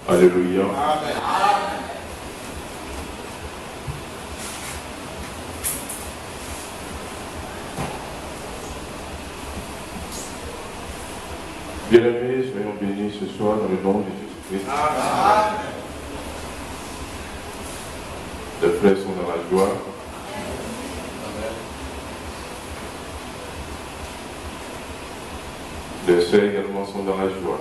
Alléluia. Bien-aimés, soyons bénis ce soir dans le nom de Jésus-Christ. Les frères sont dans la joie. Les sœurs également sont dans la joie.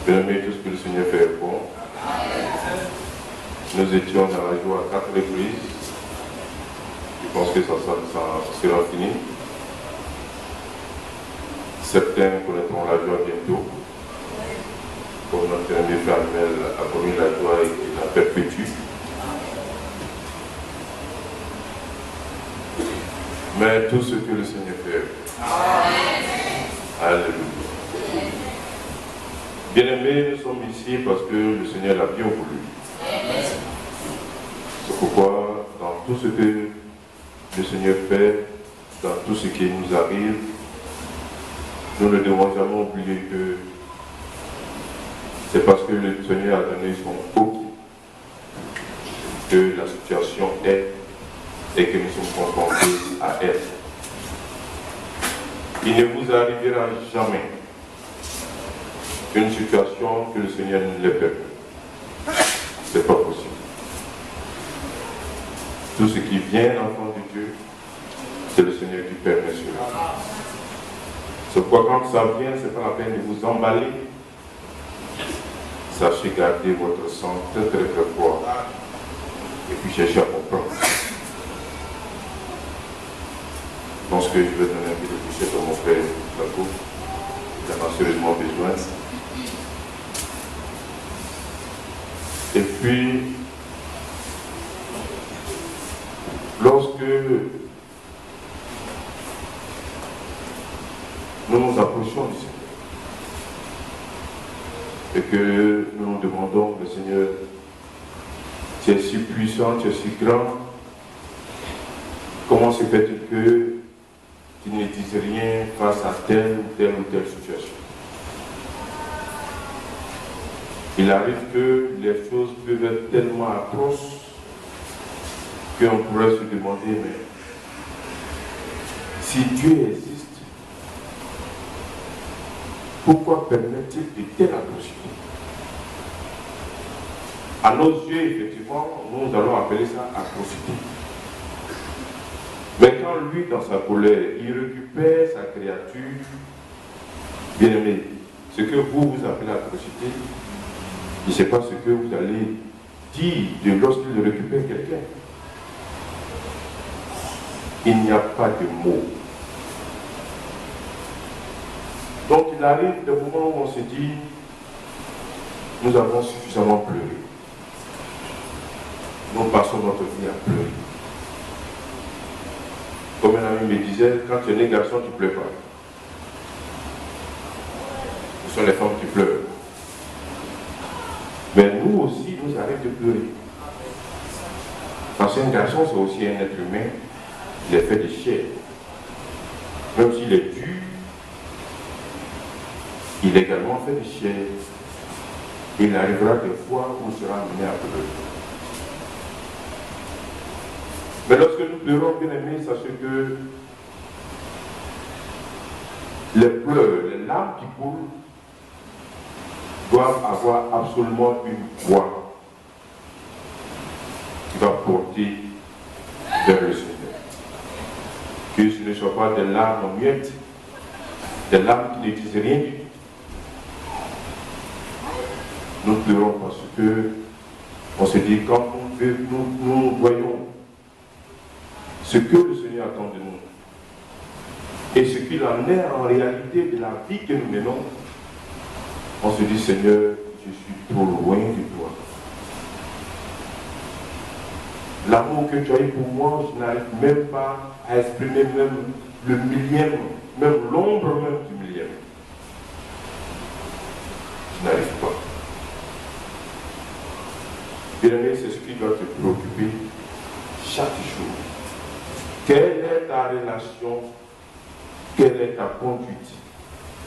Bien-aimés, tout ce que le Seigneur fait est bon. Nous étions dans la joie à 4 reprises. Je pense que ça sera fini. Certains connaîtront la joie bientôt. Comme notre ami frère Amel a promis la joie et la perpétue. Mais tout ce que le Seigneur fait. Alléluia. Bien-aimés, nous sommes ici parce que le Seigneur l'a bien voulu. C'est pourquoi, dans tout ce que le Seigneur fait, dans tout ce qui nous arrive, nous ne devons jamais oublier que c'est parce que le Seigneur a donné son OK que la situation est et que nous sommes confrontés à elle. Il ne vous arrivera jamais une situation que le Seigneur ne l'ait permis. C'est pas possible. Tout ce qui vient d'enfant de Dieu, c'est le Seigneur qui permet cela. C'est pourquoi quand ça vient, c'est pas la peine de vous emballer. Sachez garder votre sang très très très fort et puis cherchez à comprendre. Je pense que je vais donner un peu de bouchée à mon frère Jacob. Il en a sérieusement besoin. Et puis, lorsque nous nous approchons du Seigneur et que nous nous demandons, le Seigneur, tu es si puissant, tu es si grand, comment se fait-il que tu ne dises rien face à telle ou telle situation? Il arrive que les choses peuvent être tellement atroces qu'on pourrait se demander, mais si Dieu existe, pourquoi permet-il de telles atrocités? À nos yeux, effectivement, nous allons appeler ça atrocité. Mais quand lui, dans sa colère, il récupère sa créature, bien aimé, ce que vous appelez atrocité, je ne sais pas ce que vous allez dire lorsqu'il récupère quelqu'un. Il n'y a pas de mots. Donc il arrive des moments où on se dit, nous avons suffisamment pleuré. Nous passons notre vie à pleurer. Comme un ami me disait, quand tu es né garçon, tu ne pleures pas. Ce sont les femmes qui pleurent. Mais nous aussi, nous arrive de pleurer. Parce qu'un garçon, c'est aussi un être humain. Il est fait de chair. Même s'il est dur, il est également fait de chair. Il arrivera des fois où il sera amené à pleurer. Mais lorsque nous pleurons, bien aimés, sachez que les pleurs, les larmes qui coulent, doivent avoir absolument une voix qui va porter vers le Seigneur. Que ce ne soit pas des larmes muettes, des larmes qui ne disent rien du tout. Nous pleurons parce que on se dit, quand nous voyons ce que le Seigneur attend de nous et ce qu'il en est en réalité de la vie que nous menons, on se dit, Seigneur, je suis trop loin de toi. L'amour que tu as eu pour moi, je n'arrive même pas à exprimer même le millième, même l'ombre même du millième. Je n'arrive pas. Bien-aimé, c'est ce qui doit te préoccuper chaque jour. Quelle est ta relation, quelle est ta conduite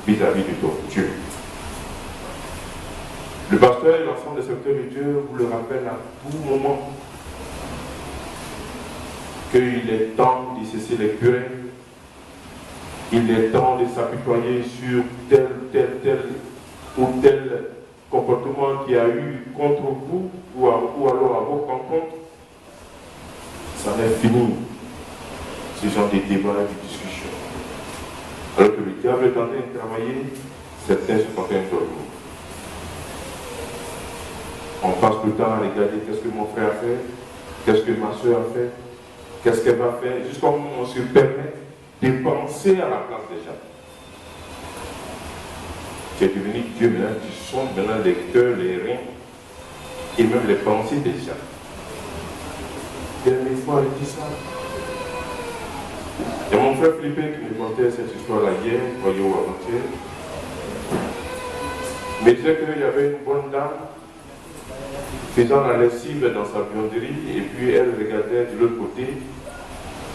vis-à-vis de ton Dieu? Le pasteur et l'ensemble des serviteurs de Dieu vous le rappellent à tout moment qu'il est temps de cesser les querelles, il est temps de s'apitoyer sur tel ou tel comportement qu'il y a eu contre vous ou alors à vos rencontres. Ça n'est fini, ce genre de débats et de discussions. Alors que le diable est en train de travailler, certains sont en train de dormir. On passe le temps à regarder qu'est-ce que mon frère a fait, qu'est-ce que ma soeur a fait, qu'est-ce qu'elle va faire, jusqu'à ce qu'on se permet de penser à la place des gens. Tu es devenu Dieu maintenant, tu sondes maintenant les cœurs, les reins et même les pensées des gens. Dernière fois, il dit ça. Il y a mon frère Philippe qui me contait cette histoire-là hier, voyez ou avant-hier. Il me disait qu'il y avait une bonne dame faisant la lessive dans sa buanderie et puis elle regardait de l'autre côté.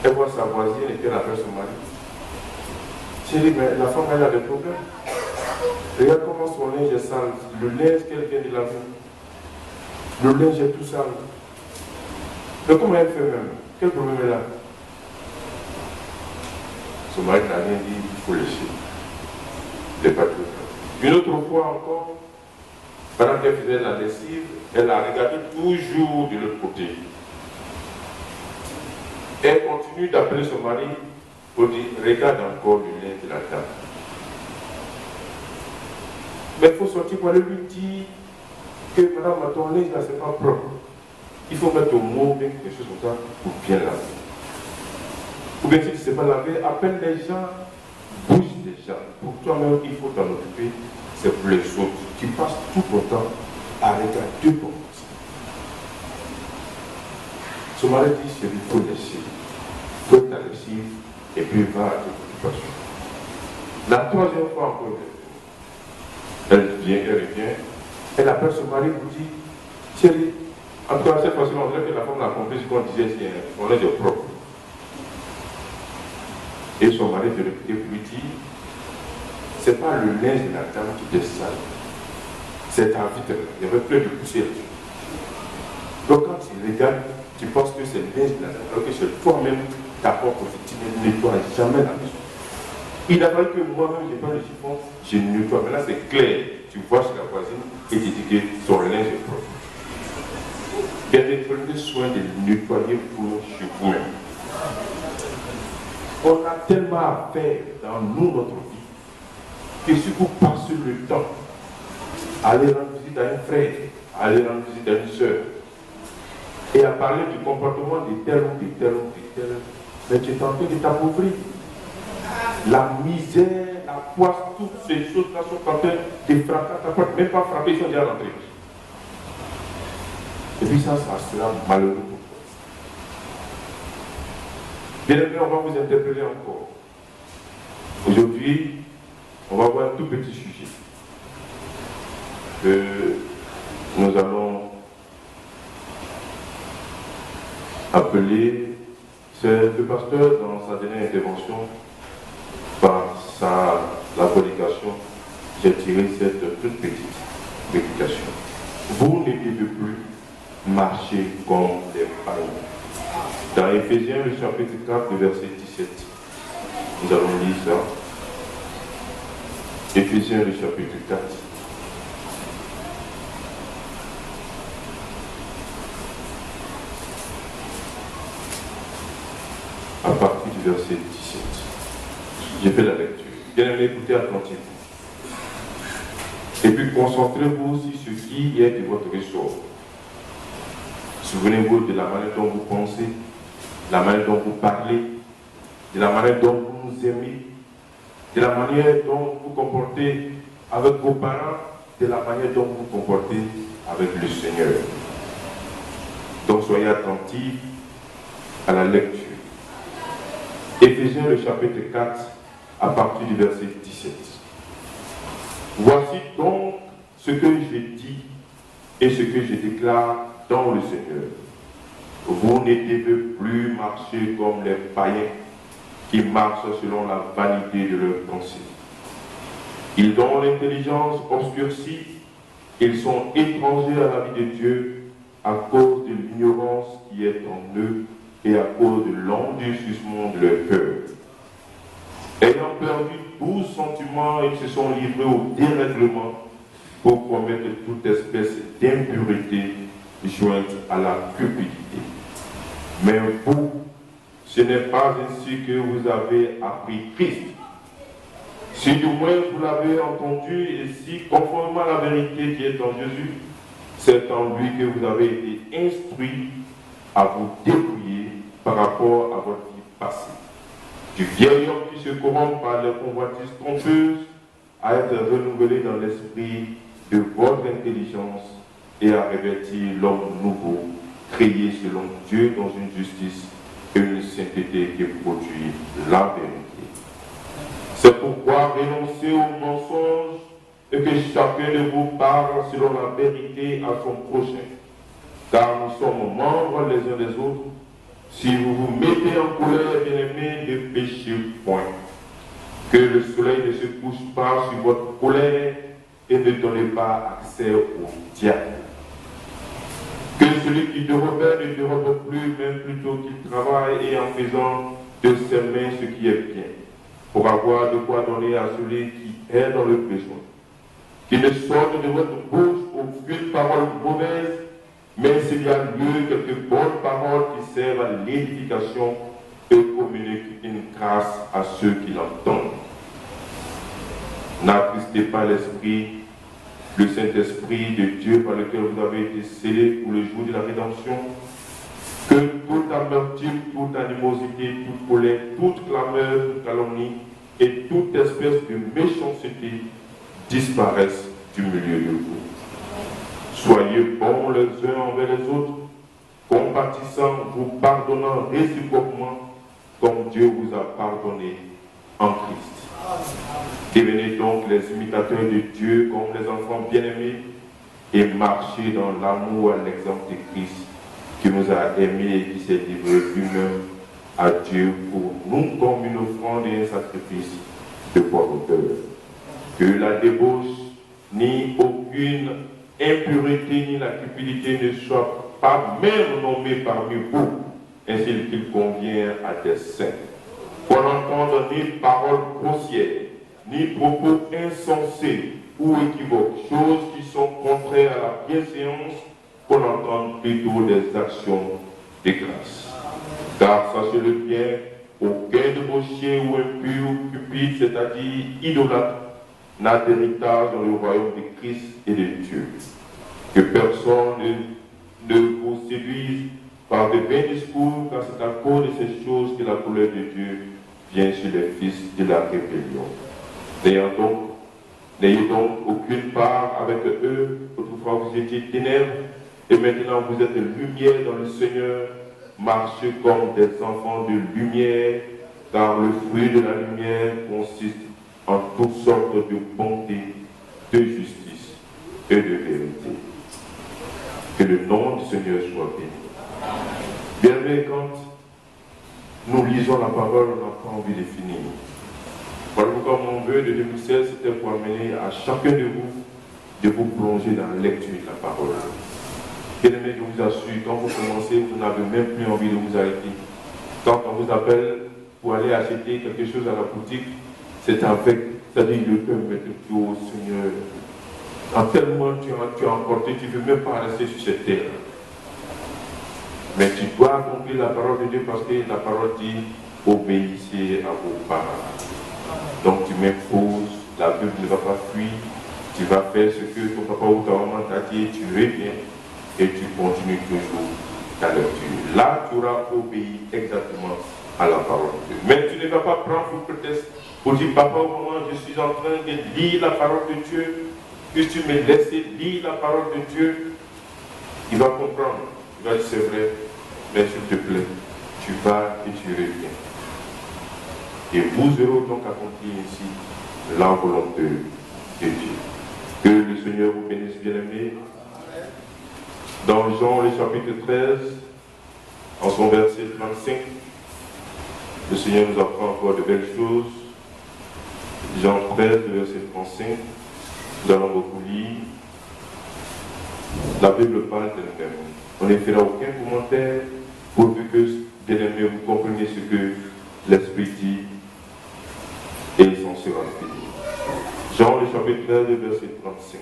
Elle voit sa voisine et puis elle appelle son mari. J'ai dit, mais la femme elle a des problèmes. Regarde comment son linge est sale. Le linge qu'elle vient de laver. Le linge est tout sale. Mais comment elle fait même? Quel problème elle a? Son mari n'a rien dit, il faut laisser. Il n'est pas tout. Une autre fois encore, pendant qu'elle faisait la lessive, elle a regardé toujours de l'autre côté. Elle continue d'appeler son mari pour dire, regarde encore le linge de la dame. Mais il faut sortir pour aller lui dire que madame, ton linge là, c'est pas propre. Il faut mettre au mot bien quelque chose comme ça pour bien laver. Ou bien si tu ne sais pas laver, appelle les gens, bouge les gens. Pour toi-même, il faut t'en occuper. C'est pour les autres. Tu passes tout ton temps à regarder pour ça. Son mari dit, c'est il faut laisser. Fais ta lessive et puis va à tes occupations. La troisième fois encore, elle vient, elle revient, elle appelle son mari pour dire, chérie, en tout cas cette fois-ci, on dirait que la femme a compris ce qu'on disait, on est de propre. Et son mari de répéter pour lui dire, c'est pas le linge de la dame qui est sale, c'est ta vitre, il y avait plein de poussière. Donc quand tu regardes, tu penses que c'est le linge de la dame, alors que c'est toi-même ta propre vie, tu ne nettoies jamais la maison. Il a fallu que moi-même, je prends le chiffon, je nettoie. Mais là, c'est clair. Tu vois chez la voisine et tu dis que son linge est propre. Bien, prenez soin de nettoyer pour chez vous-même. On a tellement à faire dans nous, notre vie, que si vous passez le temps à aller rendre visite à un frère, à aller rendre visite à une soeur, et à parler du comportement de tel ou de tel ou de tel, mais tu es en train de t'appauvrir. La misère, la poisse, toutes ces choses-là sont en train de frapper à ta porte, même pas frapper, ils sont déjà rentrés. Et puis ça sera malheureux pour toi. Bien aimé, on va vous interpeller encore. Aujourd'hui, on va voir un tout petit sujet que nous allons appeler, c'est le pasteur dans sa dernière intervention. Par la prédication, j'ai tiré cette toute petite prédication. Vous ne devez plus marcher comme des païens. Dans Éphésiens, le chapitre 4, le verset 17, nous allons lire ça. Éphésiens, le chapitre 4. À partir du verset 17. J'ai fait la lecture. Bien aimé, écoutez attentivement. Et puis concentrez-vous sur ce qui est de votre ressort. Souvenez-vous de la manière dont vous pensez, la manière dont vous parlez, de la manière dont vous nous aimez, de la manière dont vous vous comportez avec vos parents, de la manière dont vous vous comportez avec le Seigneur. Donc soyez attentifs à la lecture. Éphésiens le chapitre 4, à partir du verset 17. Voici donc ce que je dis et ce que je déclare dans le Seigneur. Vous ne devez plus marcher comme les païens qui marchent selon la vanité de leurs pensées. Ils ont l'intelligence obscurcie, ils sont étrangers à la vie de Dieu à cause de l'ignorance qui est en eux et à cause de l'endurcissement de leur cœur. Ayant perdu tout sentiment, ils se sont livrés au dérèglement pour commettre toute espèce d'impureté jointe à la cupidité. Mais vous, ce n'est pas ainsi que vous avez appris Christ. Si du moins vous l'avez entendu et si, conformément à la vérité qui est en Jésus, c'est en lui que vous avez été instruits à vous dépouiller par rapport à votre vie passée. Du vieil homme qui se corrompt par les convoitises trompeuses, à être renouvelé dans l'esprit de votre intelligence et à revêtir l'homme nouveau, créé selon Dieu dans une justice et une sainteté qui produit la vérité. C'est pourquoi renoncez aux mensonges et que chacun de vous parle selon la vérité à son prochain. Car nous sommes membres les uns des autres. Si vous vous mettez en colère, bien-aimés, ne péchez point. Que le soleil ne se couche pas sur votre colère et ne donnez pas accès au diable. Que celui qui dérobe ne dérobe plus, mais plutôt qu'il travaille et en faisant de ses mains ce qui est bien, pour avoir de quoi donner à celui qui est dans le besoin. Qu'il ne sorte de votre bouche aucune parole mauvaise, mais s'il y a lieu quelques bonnes paroles qui servent à l'édification et communiquent une grâce à ceux qui l'entendent. N'attristez pas l'Esprit, le Saint-Esprit de Dieu par lequel vous avez été scellés pour le jour de la rédemption. Que toute amertume, toute animosité, toute colère, toute clameur, toute calomnie et toute espèce de méchanceté disparaissent du milieu de vous. Soyez bons les uns envers les autres, compatissants, vous pardonnant réciproquement, comme Dieu vous a pardonné en Christ. Devenez donc les imitateurs de Dieu comme les enfants bien-aimés et marchez dans l'amour à l'exemple de Christ qui nous a aimés et qui s'est livré lui-même à Dieu pour nous comme une offrande et un sacrifice de pauvre cœur. Que la débauche ni aucune impureté ni la cupidité ne soient pas même nommées parmi vous, ainsi qu'il convient à des saints. Qu'on n'entende ni paroles grossières, ni propos insensés ou équivoques, choses qui sont contraires à la bienséance, qu'on entende plutôt des actions de grâce. Car sachez-le bien, aucun débauché ou impur ou cupide, c'est-à-dire idolâtre, n'a d'héritage dans le royaume de Christ et de Dieu. Que personne ne vous séduise par de vains discours, car c'est à cause de ces choses que la colère de Dieu vient sur les fils de la rébellion. N'ayez donc aucune part avec eux, autrefois vous étiez ténèbres, et maintenant vous êtes lumière dans le Seigneur. Marchez comme des enfants de lumière, car le fruit de la lumière consiste en toutes sortes de bonté, de justice et de vérité. Que le nom du Seigneur soit béni. Bien-aimés, quand nous lisons la parole, on n'a pas envie de finir. Voilà pourquoi mon vœu de 2016, c'était pour amener à chacun de vous plonger dans la lecture de la parole. Bien-aimés, je vous assure, quand vous commencez, vous n'avez même plus envie de vous arrêter. Quand on vous appelle pour aller acheter quelque chose à la boutique, c'est avec, c'est-à-dire le cœur mettre plus haut, Seigneur. En tellement tu as emporté, tu ne veux même pas rester sur cette terre. Mais tu dois accomplir la parole de Dieu parce que la parole dit obéissez à vos parents. Donc tu m'imposes, la Bible ne va pas fuir, tu vas faire ce que ton papa ou ta maman t'a dit, tu reviens et tu continues toujours ta lecture. Là, tu auras obéi exactement à la parole de Dieu. Mais tu ne vas pas prendre pour prétexte pour dire, papa, au moment où je suis en train de lire la parole de Dieu, que tu me laisses lire la parole de Dieu, il va comprendre. Il va dire, c'est vrai, mais s'il te plaît, tu vas et tu reviens. Et vous aurez donc accompli ici la volonté de Dieu. Que le Seigneur vous bénisse, bien-aimés. Dans Jean, le chapitre 13, en son verset 35, le Seigneur nous apprend encore de belles choses. Jean 13, verset 35, nous allons beaucoup lire. La Bible parle d'elle-même. On ne fera aucun commentaire pour que, bien-aimés, vous compreniez ce que l'Esprit dit et il s'en sera fini. Jean, le chapitre 13, verset 35.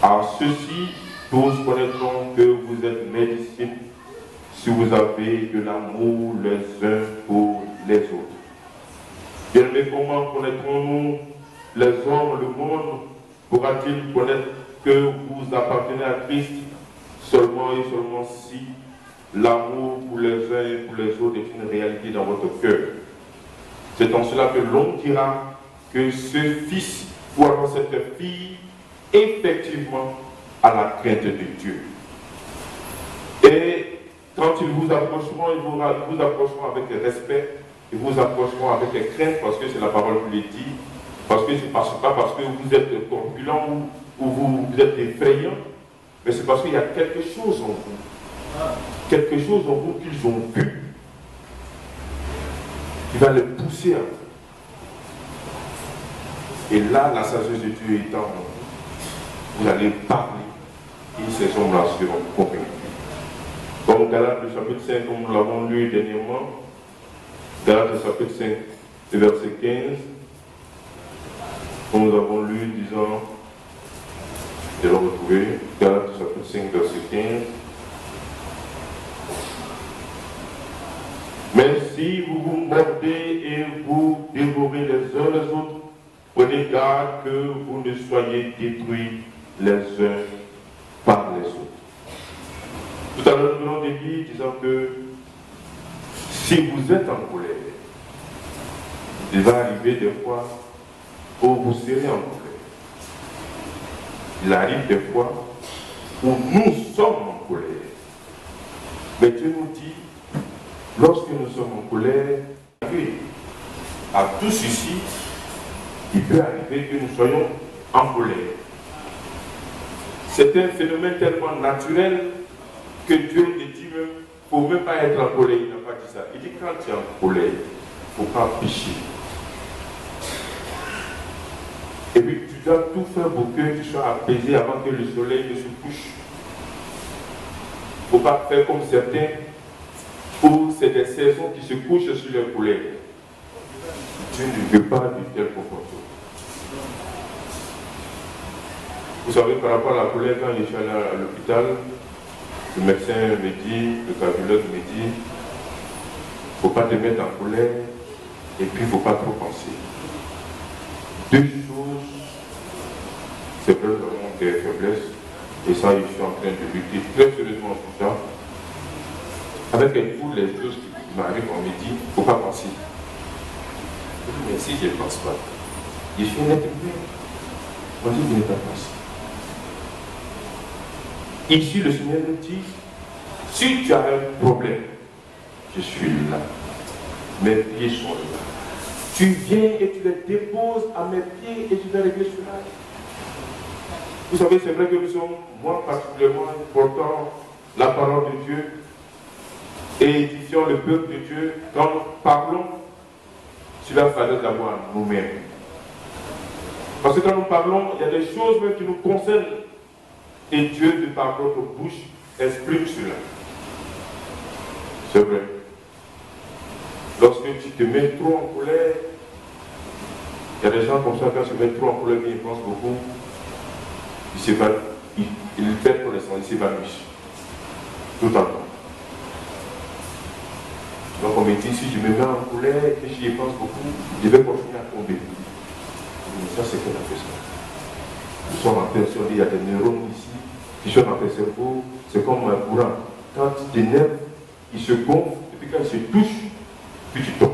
À ceci, tous connaîtront que vous êtes mes disciples si vous avez de l'amour les uns pour les autres. Bien-aimés, comment connaîtrons-nous les hommes, le monde pourra-t-il connaître que vous appartenez à Christ seulement et seulement si l'amour pour les uns et pour les autres est une réalité dans votre cœur. C'est en cela que l'on dira que ce fils ou alors cette fille effectivement à la crainte de Dieu. Et quand ils vous approcheront, ils vous approcheront avec respect, ils vous approcheront avec crainte parce que c'est la parole qui les dit, parce que c'est pas parce que vous êtes corpulent ou vous êtes effrayant, mais c'est parce qu'il y a quelque chose en vous. Quelque chose en vous qu'ils ont vu qui va les pousser à vous. Et là, la sagesse de Dieu étant en vous, vous allez parler et ces hommes-là seront convaincus. Comme Galates, le chapitre 5, comme nous l'avons lu dernièrement, Galates, le chapitre 5, le verset 15, comme nous avons lu, disant, je vais le retrouver, Galates, chapitre 5, verset 15. Mais si vous vous mordez et vous dévorez les uns les autres, prenez garde que vous ne soyez détruits les uns par les autres. Tout à l'heure, nous venons de dire, disant que si vous êtes en colère, il va arriver des fois où vous serez en colère. Il arrive des fois où nous sommes en colère. Mais Dieu nous dit, lorsque nous sommes en colère, à tous ici, il peut arriver que nous soyons en colère. C'est un phénomène tellement naturel que Dieu te dit même, il ne faut même pas être en colère. Il n'a pas dit ça. Il dit quand tu es en colère, il ne faut pas pécher. Et puis tu dois tout faire pour que tu sois apaisé avant que le soleil ne se couche. Il ne faut pas faire comme certains où c'est des saisons qui se couchent sur leur colère. Dieu ne veut pas de tel comportement. Vous savez, par rapport à la colère, quand je suis allé à l'hôpital, le médecin me dit, le cardiologue me dit, il ne faut pas te mettre en colère et puis il ne faut pas trop penser. Deux choses, c'est vrai, nous avons des faiblesses et ça, je suis en train de lutter très sérieusement pour ça. Avec toutes les choses qui m'arrivent, on me dit, il ne faut pas penser. Mais si je ne pense pas, je suis un être humain. On dit, je n'ai pas pensé. Ici, le Seigneur nous dit, si tu as un problème, je suis là. Mes pieds sont là. Tu viens et tu les déposes à mes pieds et tu vais régler cela. Vous savez, c'est vrai que nous sommes, moi particulièrement, portant la parole de Dieu et édifiant le peuple de Dieu. Quand nous parlons, cela fallait d'abord nous-mêmes. Parce que quand nous parlons, il y a des choses même qui nous concernent. Et Dieu, de par notre bouche, exprime cela. C'est vrai. Lorsque tu te mets trop en colère, il y a des gens comme ça, quand ils se mettent trop en colère, ils pensent beaucoup, ils perdent connaissance, ils s'évanouissent. Tout en temps. Donc on me dit, si je me mets en colère et que j'y pense beaucoup, je vais continuer à tomber. Mais ça, c'est qu'on a fait ça. Nous sommes en personne, il y a des neurones ici qui sont dans le cerveau, c'est comme un courant. Quand tu t'énerves, il se gonfle, et puis quand il se touche, puis tu tombes.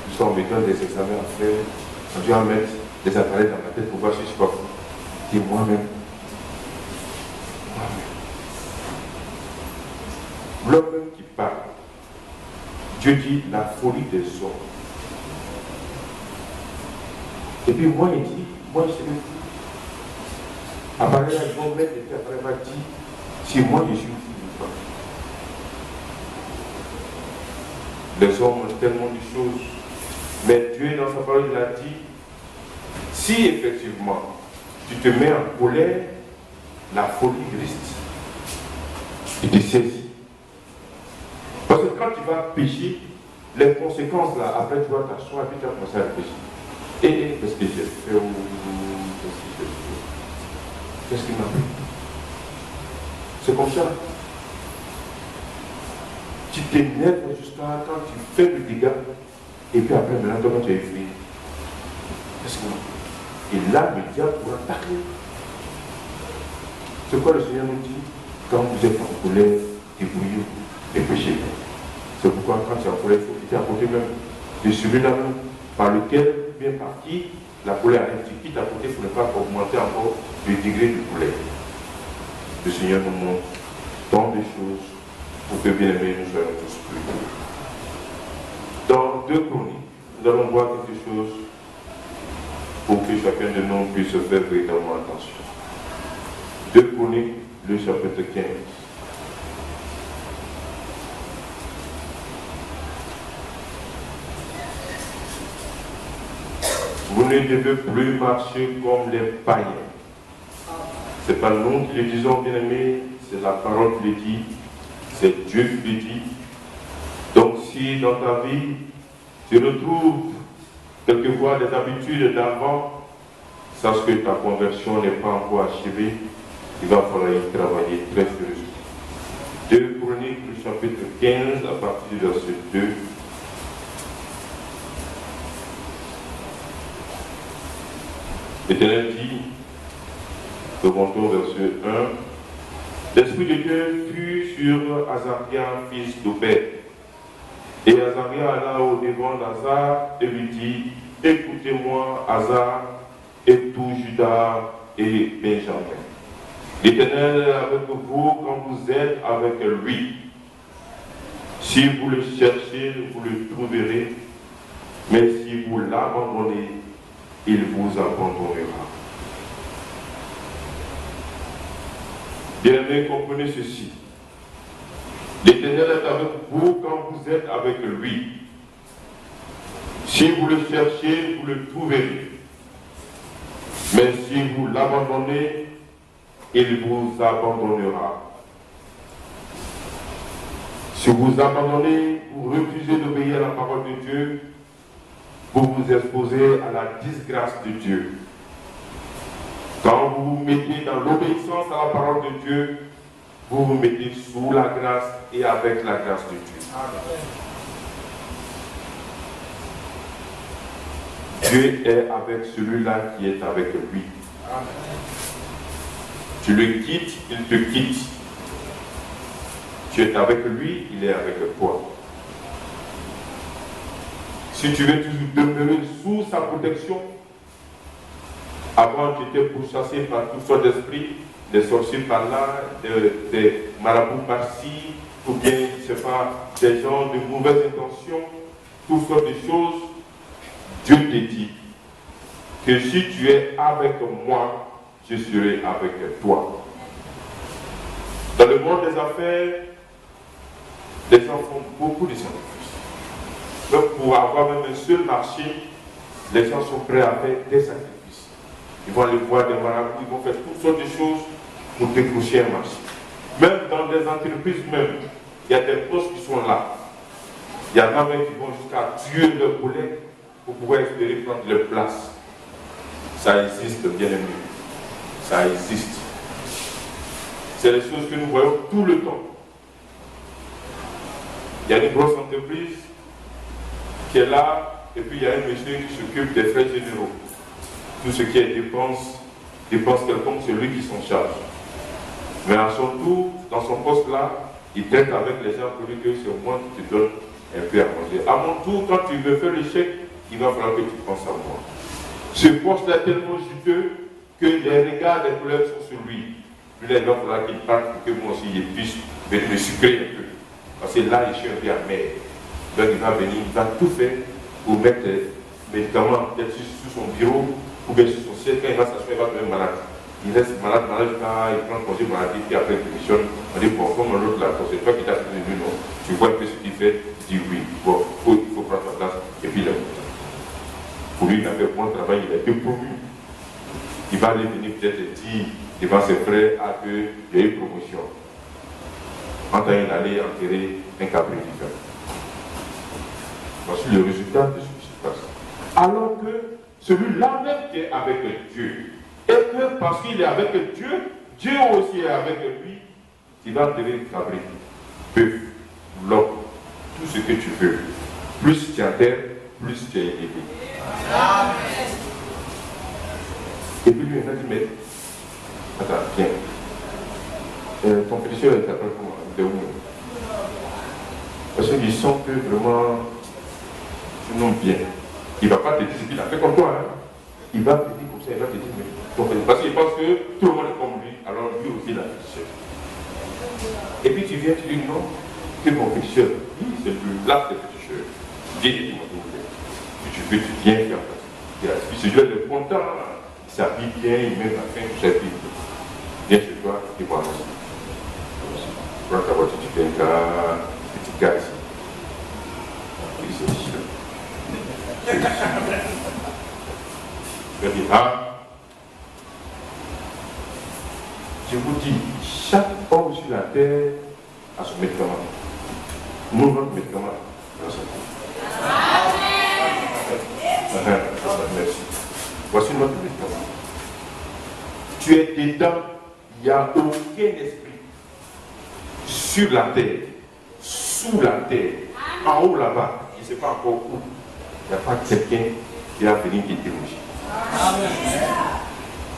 Nous sommes en mettant des examens à faire, on doit mettre des appareils dans ma tête pour voir si je suis pas fou. Et moi-même. L'homme qui parle, Dieu dit la folie des hommes. Et puis moi, il dit, moi je suis le fou. Appareil, ils vont mettre, et puis après, il va dire, si moi je suis fou ou pas. Les hommes ont tellement de choses. Mais Dieu, dans sa parole, il a dit, si effectivement tu te mets en colère, la folie reste. Il te saisit. Parce que quand tu vas pécher, les conséquences là, après tu vas t'asseoir et puis tu vas commencer à pécher. Et qu'est-ce que j'ai fait ou qu'est-ce qu'il m'a fait? C'est comme ça. Tu t'énerves jusqu'à quand tu fais le dégât, et puis après, maintenant, toi, quand tu es fini, qu'est-ce qu'il m'a fait? Et là, le diable pourra t'attaquer. C'est quoi le Seigneur nous dit? Quand vous êtes en colère, débrouillez-vous et péchez. C'est pourquoi quand tu es en colère, il faut quitter à côté même de celui-là même par lequel vient partir la colère arrive. Tu quittes à côté pour ne pas augmenter encore le degré de colère. Le Seigneur nous montre tant de choses pour que bien aimés nous soyons tous plus. Dans 2 Chroniques, nous allons voir quelque chose pour que chacun de nous puisse faire véritablement attention. 2 Chroniques, le chapitre 15. Vous ne devez plus marcher comme les païens. Ce n'est pas nous qui le disons, bien aimés, c'est la parole qui le dit, c'est Dieu qui le dit. Donc si dans ta vie, tu retrouves quelquefois des habitudes d'avant, sache que ta conversion n'est pas encore achevée, il va falloir y travailler très sérieusement. 2 Chroniques, le chapitre 15, à partir du verset 2. L'Éternel dit, remontons verset 1, l'Esprit de Dieu fut sur Azaria, fils d'Obed. Et Azaria alla au devant d'Azar et lui dit, écoutez-moi, Azar, et tout Juda et Benjamin. L'Éternel est avec vous quand vous êtes avec lui. Si vous le cherchez, vous le trouverez, mais si vous l'abandonnez, il vous abandonnera. Bien-aimés, comprenez ceci. L'Éternel est avec vous quand vous êtes avec lui. Si vous le cherchez, vous le trouverez. Mais si vous l'abandonnez, il vous abandonnera. Si vous abandonnez, vous refusez d'obéir à la parole de Dieu, vous vous exposez à la disgrâce de Dieu. Quand vous vous mettez dans l'obéissance à la parole de Dieu, vous vous mettez sous la grâce et avec la grâce de Dieu. Amen. Dieu est avec celui-là qui est avec lui. Amen. Tu le quittes, il te quitte. Tu es avec lui, il est avec toi. Si tu veux toujours demeurer sous sa protection, avant tu étais pourchassé par toutes sortes d'esprits, des sorciers par là, des marabouts par-ci, ou bien, je ne sais pas, des gens de mauvaises intentions, toutes sortes de choses. Dieu te dit que si tu es avec moi, je serai avec toi. Dans le monde des affaires, les gens font beaucoup de sacrifices. Donc pour avoir même un seul marché, les gens sont prêts à faire des sacrifices. Ils vont aller voir des marabouts, ils vont faire toutes sortes de choses pour décrocher un marché. Même dans des entreprises même, il y a des postes qui sont là. Il y en a même qui vont jusqu'à tuer leurs collègues pour pouvoir espérer prendre leur place. Ça existe, bien aimé. Ça existe. C'est des choses que nous voyons tout le temps. Il y a une grosse entreprise qui est là, et puis il y a un monsieur qui s'occupe des frais généraux. Tout ce qui est dépenses dépense quelconque, c'est lui qui s'en charge. Mais à son tour, dans son poste-là, il traite avec les gens pour dire que c'est moi qui te donne un peu à manger. À mon tour, quand tu me fais le chèque, il va falloir que tu penses à moi. Ce poste-là est tellement juteux que les regards des collègues sont sur lui. Puis là, il va falloir qu'il parte pour que moi aussi je puisse me sucrer un peu. Parce que là, je suis un peu amer. Donc il va venir, il va tout faire pour mettre les médicaments peut-être sur son bureau ou bien sur son siège. Quand il va s'asseoir, il va devenir malade. Il reste malade, il prend congé maladie, puis après il démissionne. On dit, bon, comme l'autre là, c'est toi qui t'as fait de non. Tu vois un peu ce qu'il fait, tu dis oui, bon, il faut prendre sa place, et puis il est content. Pour lui, il a fait bon travail, il a été promu. Il va aller venir peut-être dire devant ses frères qu'il y a eu promotion. En temps, il allait enterrer un cabri différent. Voici le résultat de ce qui se passe. Alors que celui-là même qui est avec Dieu, et que parce qu'il est avec Dieu, Dieu aussi est avec lui, il va enterrer le cabri, bœuf, l'homme, tout ce que tu veux. Plus tu enterres, plus tu es élevé. Et puis lui, il a dit, mais, attends, viens. Ton pétition, il s'appelle comment? De où? Parce qu'ils sentent que vraiment, tu n'aimes bien. Il ne va pas te dire ce qu'il a fait comme toi. Hein. Il va te dire comme ça, il va te dire, mais ton pétition. Parce qu'il pense que tout le monde est comme lui, alors lui aussi, il a pétition. Et puis tu viens, tu dis, non, c'est mon pétition. Oui, c'est le là, c'est pétition. Dieu dit, si tu veux, tu viens faire ça. Puis ce Dieu est content, il s'habille bien, il met la fin, il s'habille. Viens chez toi, et voilà. Prends ta voiture, tu fais un petit gars ici. Il se dit, je dis, ah, je vous dis, chaque homme sur la terre a son médicament. Nous, notre médicament, dans sa vie. Merci. Voici notre médicament. Tu es dedans, il n'y a aucun esprit. Sur la terre, sous la terre, en haut là-bas, je ne sais pas encore où, il n'y a pas quelqu'un qui va venir qui déroger.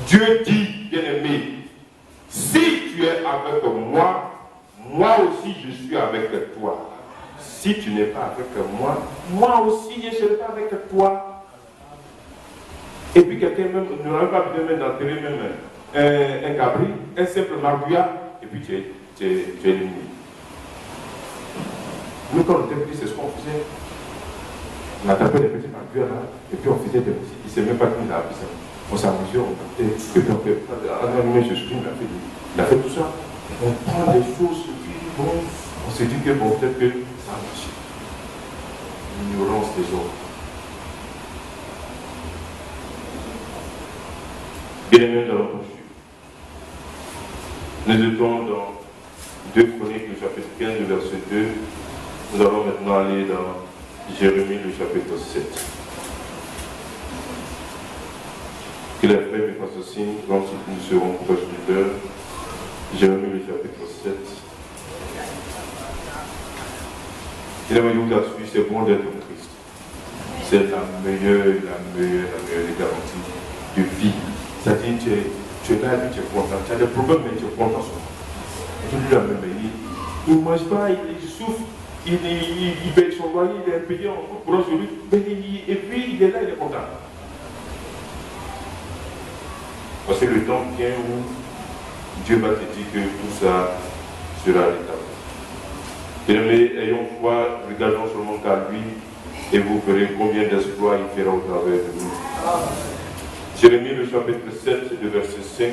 Dieu dit, bien-aimé, si tu es avec moi, moi aussi je suis avec toi. Si tu n'es pas avec moi, moi aussi je ne serai pas avec toi. Et puis quelqu'un même n'aurait pas besoin d'enterrer même un cabri, un simple marguerite, et puis tu es éliminé. Nous, quand on était petits, c'est ce qu'on faisait. On attrapait les petits marguerites là, et puis on faisait des petits. Il ne sait même pas qui nous a appris ça. On s'amusait, on partait, et puis on fait. Il a fait tout ça. On prend des choses, puis bon, on s'est dit que bon, peut-être que ça a marché. L'ignorance des gens. Bien-aimés dans la posture. Nous étions dans 2 Chroniques, le chapitre 15, le verset 2. Nous allons maintenant aller dans Jérémie, le chapitre 7. Que les frères me fassent signe, quand nous serons proches de l'heure. Jérémie, le chapitre 7. Il a dit là-dessus, c'est bon d'être en Christ. C'est la meilleure des garanties de vie. C'est-à-dire, tu es là et tu es content. Tu as des problèmes, mais tu es content. Je lui la même, il ne mange pas, il souffre, il paye son loyer, il est payé en courant sur lui, et puis il est là, il est content. Parce que le temps vient où Dieu va te dire que tout ça sera l'état. Bien-aimés, ayons foi, regardons seulement qu'à lui, et vous verrez combien d'exploits il fera au travers de nous. Jérémie, le chapitre 7, le verset 5.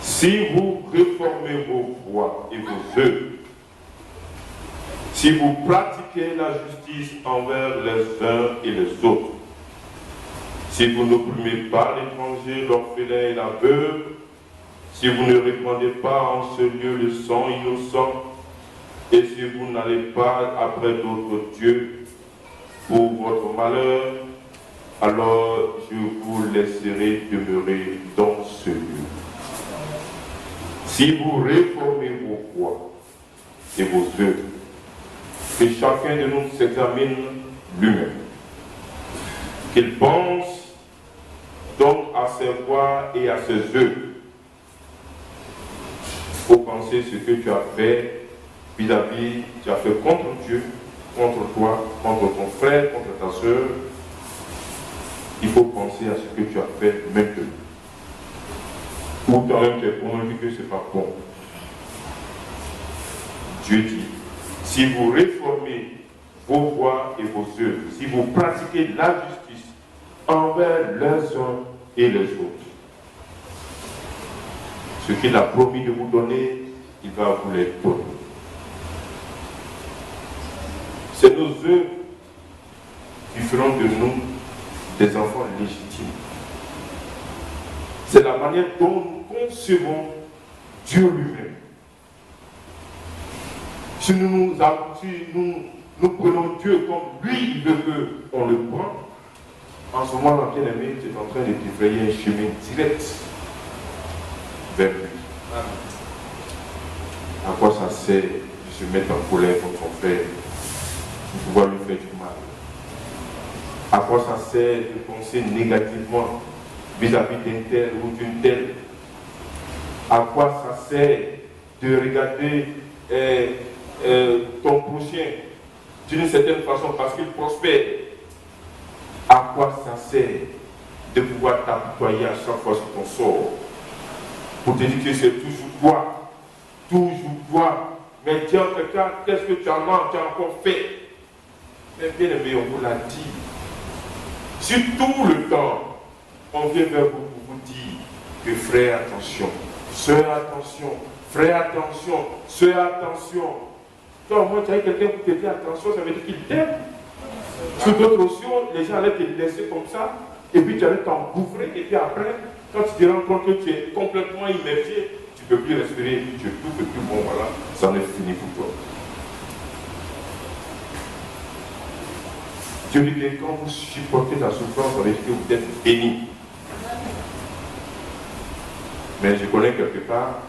Si vous réformez vos voies et vos œuvres, si vous pratiquez la justice envers les uns et les autres, si vous n'opprimez pas l'étranger, l'orphelin et la veuve, si vous ne répandez pas en ce lieu le sang innocent, et si vous n'allez pas après d'autres dieux pour votre malheur, alors je vous laisserai demeurer dans ce lieu. Si vous réformez vos voies et vos œuvres, que chacun de nous s'examine lui-même, qu'il pense donc à ses voies et à ses œuvres. Il faut penser ce que tu as fait vis-à-vis, tu as fait contre Dieu, contre toi, contre ton frère, contre ta soeur. Il faut penser à ce que tu as fait maintenant. Ou toi-même tu es convaincu que ce n'est pas bon. Dieu dit, si vous réformez vos voies et vos œuvres, si vous pratiquez la justice envers les uns et les autres, ce qu'il a promis de vous donner, il va vous les donner. C'est nos œuvres qui feront de nous des enfants légitimes. C'est la manière dont nous concevons Dieu lui-même. Si nous prenons Dieu comme lui il le veut, on le prend. En ce moment, bien aimé, tu es en train de défrayer un chemin direct vers lui. À quoi ça sert de se mettre en colère contre son frère, de pouvoir lui faire du mal? À quoi ça sert de penser négativement vis-à-vis d'un tel ou d'une telle? À quoi ça sert de regarder ton prochain d'une certaine façon parce qu'il prospère? À quoi ça sert de pouvoir t'apitoyer à chaque fois sur ton sort pour te dire que c'est toujours toi, mais tiens, quelqu'un, qu'est-ce que tu as encore fait? Mais bien aimé, on vous l'a dit. Si tout le temps on vient vers vous pour vous dire que frère, attention, soeur, attention, frère, attention, soeur, attention. Toi, au moins, tu as quelqu'un pour te dire attention, ça veut dire qu'il t'aime. Sur d'autres options, les gens allaient te laisser comme ça, et puis tu allais t'engouffrer, et puis après, quand tu te rends compte que tu es complètement immergé, tu ne peux plus respirer, tu es tout petit, bon voilà, ça en est fini pour toi. Dieu dit que quand vous supportez la souffrance, ça veut dire que vous êtes béni. Mais je connais quelque part,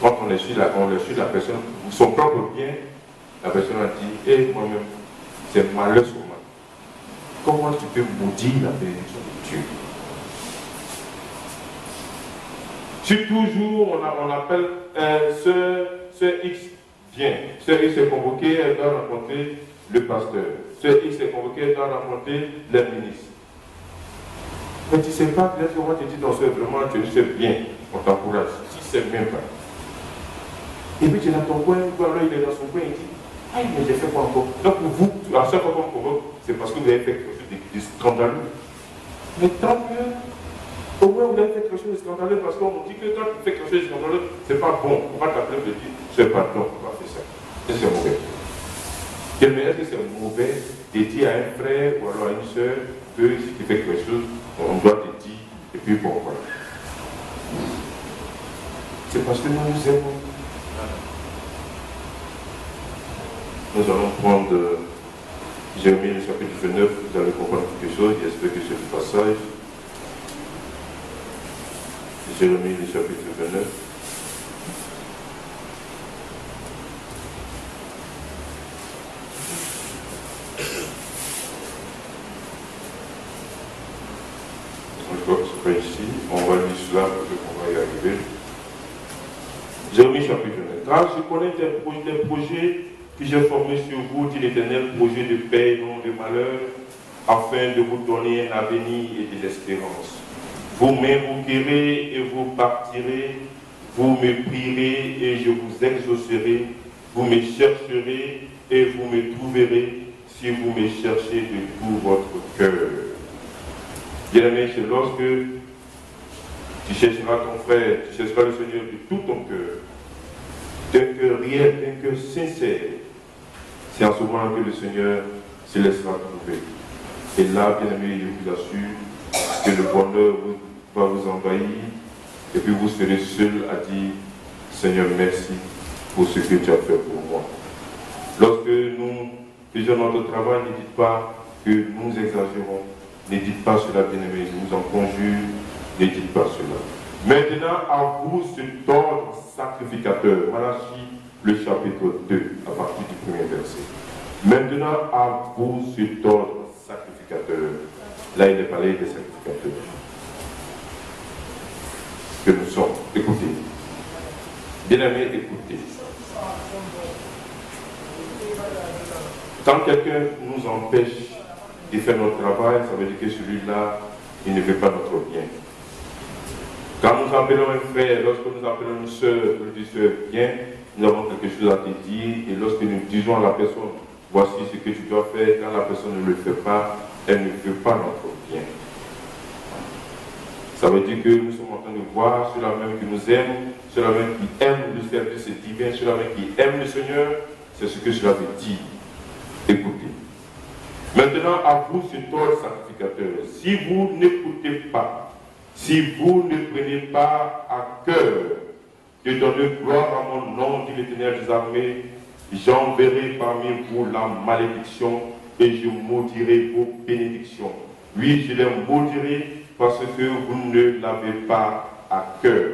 quand on est sur la personne, son propre bien, la personne a dit, moi-même, c'est malheur sur moi. Comment tu peux maudire la bénédiction de Dieu? Si toujours on appelle ce X vient, ce X est convoqué, elle doit rencontrer le pasteur. Ce X est convoqué, elle doit rencontrer le ministre. Mais tu ne sais pas, peut-être que moi tu dis non, c'est vraiment, tu sais bien, on t'encourage. Tu ne sais même pas. Et puis tu es dans ton coin, alors il est dans son coin, il dit, ah, mais j'ai fait quoi encore? Donc vous, à chaque fois qu'on convoque, c'est parce que vous avez fait quelque chose de scandaleux. Mais tant mieux. Au moins vous avez fait quelque chose de scandaleux parce qu'on dit que quand tu fais quelque chose de scandaleux, c'est pas bon. On va t'appeler et dire, c'est pas bon, on va faire ça. Et c'est mauvais. Est-ce que c'est mauvais de dire à un frère ou alors à une soeur que si tu fais quelque chose, on doit te dire, et puis bon, voilà. C'est parce que nous nous aimons. Nous allons prendre Jérémie le chapitre 29, vous allez comprendre quelque chose, j'espère que c'est le passage. Jérémie le chapitre 29. C'est pas ici, on va lire cela parce qu'on va y arriver. Jérémie chapitre 29. Car je connais des projets que j'ai formés sur vous, dit l'Éternel, projets de paix, non de malheur, afin de vous donner un avenir et de l'espérance. Vous-même vous guérirez et vous partirez, vous me prierez et je vous exaucerai, vous me chercherez et vous me trouverez si vous me cherchez de tout votre cœur. Bien-aimé, c'est lorsque tu chercheras ton frère, tu chercheras le Seigneur de tout ton cœur, d'un cœur réel, d'un cœur sincère. C'est en ce moment que le Seigneur se laissera trouver. Et là, bien-aimé, je vous assure que le bonheur va vous envahir et puis vous serez seul à dire Seigneur, merci pour ce que tu as fait pour moi. Lorsque nous faisons notre travail, ne dites pas que nous exagérons. Ne dites pas cela, bien-aimé, je vous en conjure, ne dites pas cela. Maintenant, à vous cet ordre sacrificateur. Malachie, le chapitre 2, à partir du premier verset. Maintenant, à vous cet ordre sacrificateur. Là, il est parlé des sacrificateurs. Que nous sommes. Écoutez. Bien-aimés, écoutez. Quand quelqu'un nous empêche de faire notre travail, ça veut dire que celui-là, il ne veut pas notre bien. Quand nous appelons un frère, lorsque nous appelons une soeur, nous disons bien, nous avons quelque chose à te dire, et lorsque nous disons à la personne, voici ce que tu dois faire, quand la personne ne le fait pas, elle ne veut pas notre bien. Ça veut dire que nous sommes en train de voir ceux-là même qui nous aiment, ceux-là même qui aiment le service divin, ceux-là même qui aiment le Seigneur, c'est ce que cela veut dire. Écoutez. Maintenant, à vous, ce tort sacrificateur, si vous n'écoutez pas, si vous ne prenez pas à cœur de donner gloire à mon nom, dit l'Éternel des armées, j'enverrai parmi vous la malédiction et je maudirai vos bénédictions. Oui, je les maudirai parce que vous ne l'avez pas à cœur.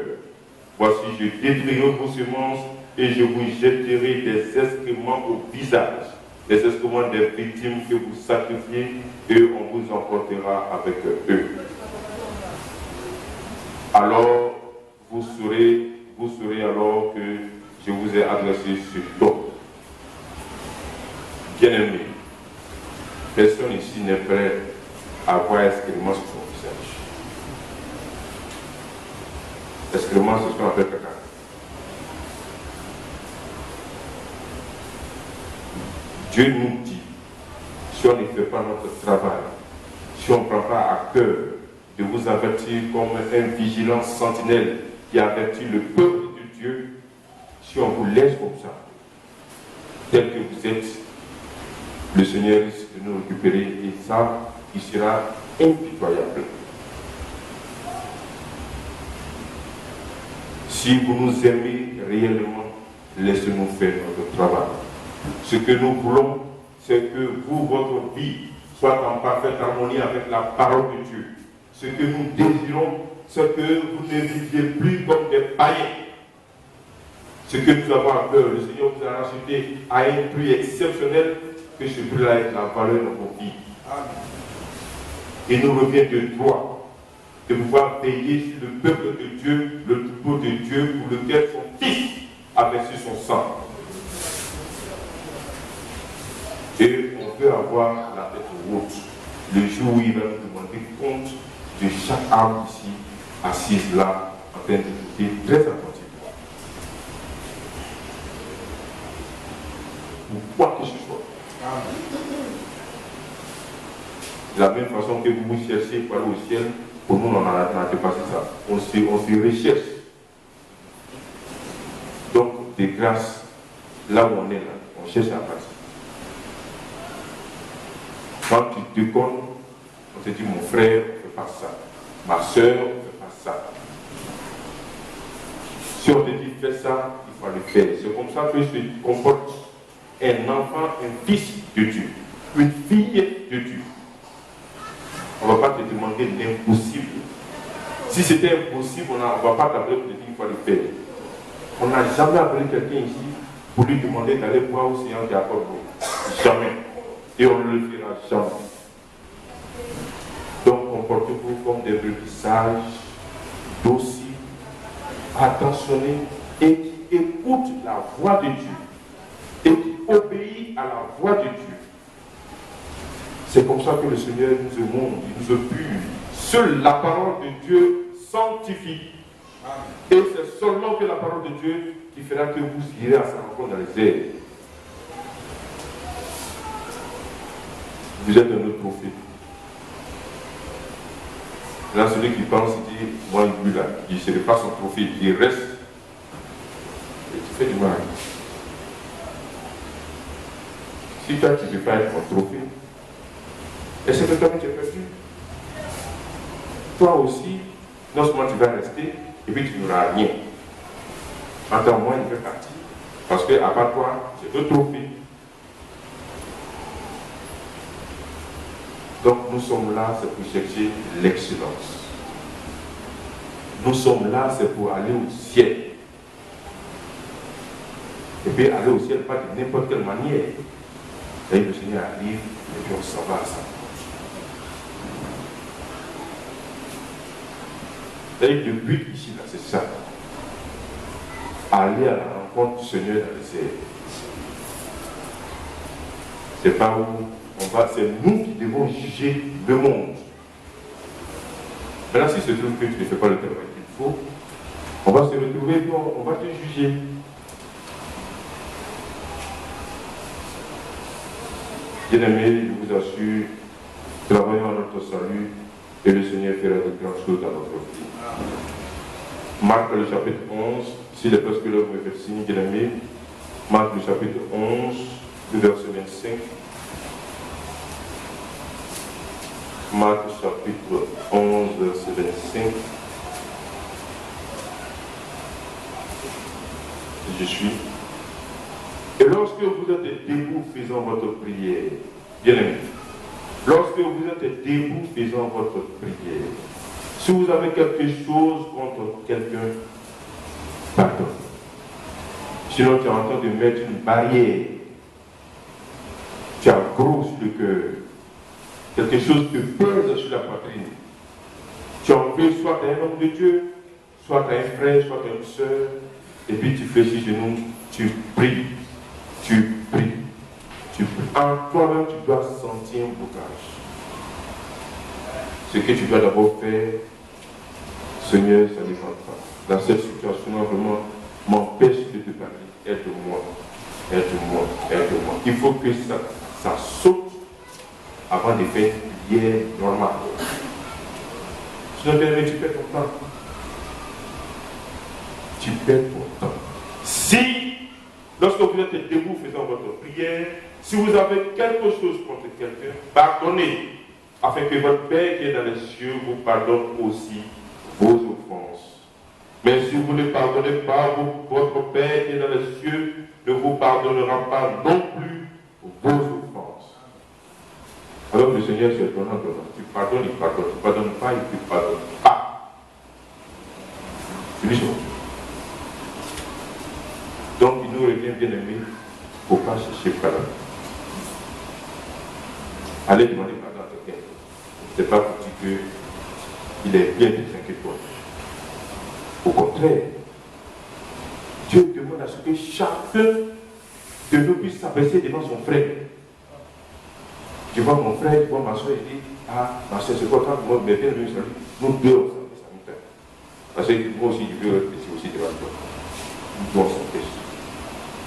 Voici, je détruirai vos semences et je vous jetterai des excréments au visage, des excréments des victimes que vous sacrifiez, et on vous emportera avec eux. Alors, vous saurez alors que je vous ai adressé ce don. Bien-aimé, personne ici n'est prêt à voir excréments sur son visage. Excréments, c'est ce qu'on appelle caca. Dieu nous dit, si on ne fait pas notre travail, si on ne prend pas à cœur de vous avertir comme un vigilant sentinelle qui avertit le peuple de Dieu, si on vous laisse comme ça, tel que vous êtes, le Seigneur risque de nous récupérer et ça, il sera impitoyable. Si vous nous aimez réellement, laissez-nous faire notre travail. Ce que nous voulons, c'est que vous, votre vie, soit en parfaite harmonie avec la parole de Dieu. Ce que nous désirons, c'est que vous ne viviez plus comme des païens. Ce que nous avons à cœur, le Seigneur vous a racheté à un prix exceptionnel, que ce prix-là est la valeur de vos vies. Il nous revient de droit de pouvoir veiller sur le peuple de Dieu, le troupeau de Dieu, pour lequel son Fils a versé son sang. Et on peut avoir la tête haute le jour où il va nous demander compte de chaque âme ici, assise là, en train d'écouter très attentivement. Pour quoi que ce soit. De la même façon que vous vous cherchez pour aller au ciel, pour nous, on a dépassé ça. On se recherche. Donc, des grâces, là où on est là, on cherche à passer. Quand tu te déconnes, on te dit, mon frère, ne fais pas ça. Ma soeur, ne fais pas ça. Si on te dit, fais ça, il faut le faire. C'est comme ça que se comporte un enfant, un fils de Dieu, une fille de Dieu. On ne va pas te demander l'impossible. Si c'était impossible, on ne va pas t'appeler pour te dire qu'il faut le faire. On n'a jamais appelé quelqu'un ici pour lui demander d'aller boire au Seigneur qui accorde l'eau. Jamais. Et on ne le fera jamais. Donc comportez-vous comme des brebis sages, dociles, attentionnés et qui écoutent la voix de Dieu et qui obéissent à la voix de Dieu. C'est comme ça que le Seigneur nous émonde, il nous pure. Seule la parole de Dieu sanctifie. Et c'est seulement que la parole de Dieu qui fera que vous irez à sa rencontre dans les airs. Vous êtes un autre prophète. Là, celui qui pense, il dit, moi, lui là, il ne serait pas son prophète, il reste. Et tu fais du mal. Si toi, tu ne veux pas être mon trophée, est-ce que toi, tu es perdu? Toi aussi, non seulement tu vas rester, et puis tu n'auras rien. Attends, moi, il fait partie. Parce que, à part toi, c'est un trophée. Donc, nous sommes là, c'est pour chercher l'excellence. Nous sommes là, c'est pour aller au ciel. Et puis, aller au ciel, pas de n'importe quelle manière. Et le Seigneur arrive, et puis on s'en va à ça. Et le but ici, là, c'est ça. Aller à la rencontre du Seigneur dans les airs. C'est pas où on va, c'est nous qui devons juger le monde. Maintenant, si se trouve que tu ne fais pas le travail qu'il faut, on va se retrouver et on va te juger. Bien-aimés, je vous assure, travaillons à notre salut et le Seigneur fera de grandes choses dans notre vie. Marc le chapitre 11, s'il est presque l'heure de me faire signe, bien-aimés, Marc le chapitre 11, le verset 25. Marc chapitre 11, verset 25. Je suis. Et lorsque vous êtes debout faisant votre prière, bien-aimés, lorsque vous êtes debout faisant votre prière, si vous avez quelque chose contre quelqu'un, pardon. Sinon, tu es en train de mettre une barrière. Tu as gros sur le cœur. Quelque chose te pèse sur la poitrine. Tu en veux soit un homme de Dieu, soit un frère, soit une soeur, et puis tu fais sur genoux, tu pries. Tu pries. Tu pries. En toi-même, tu dois sentir un blocage. Ce que tu dois d'abord faire, Seigneur, ça ne va pas. Dans cette situation, vraiment, m'empêche de te parler. Aide-moi. Aide-moi. Aide-moi. Il faut que ça saute avant de faire une prière normale. Sinon, bien aimé, tu perds ton temps. Tu perds ton temps. Si, lorsque vous êtes debout faisant votre prière, si vous avez quelque chose contre quelqu'un, pardonnez, afin que votre Père qui est dans les cieux vous pardonne aussi vos offenses. Mais si vous ne pardonnez pas, votre Père qui est dans les cieux ne vous pardonnera pas non plus vos offenses. Alors le Seigneur se donne en donnant. Tu pardonnes, il pardonne. Tu ne pardonnes pas, il ne te pardonne pas. C'est lui. Donc il nous revient, bien aimé, il ne faut pas chercher pardon. Allez demander pardon à quelqu'un. Ce n'est pas pour dire qu'il est bien défait que toi. Au contraire, Dieu demande à ce que chacun de nous puisse s'abaisser devant son frère. Tu vois mon frère, tu vois ma soeur, il dit, ah, ma soeur, c'est quoi quand moi, mais bien, nous deux, on s'abaisse à nous faire. Parce que moi aussi, je veux réfléchir aussi devant toi. Nous deux, on s'abaisse.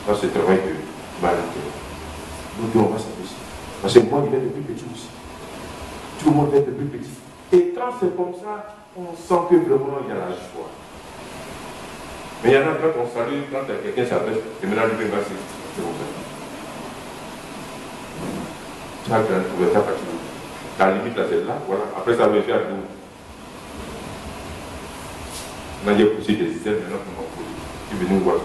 Ça, c'est le travail de Marie. Nous deux, on va s'abaisser. Parce que moi, il est le plus petit aussi. Tout le monde est le plus petit. Et quand c'est comme ça, on sent que vraiment, il y a la joie. Mais il y en a quand on salue, quand quelqu'un s'abaisse, et maintenant, il vient passer. C'est comme ça. La limite là c'est là, voilà. Après ça veut faire nous. On a déjà poussé des ailes, maintenant qu'on va pousser. Tu veux nous voir.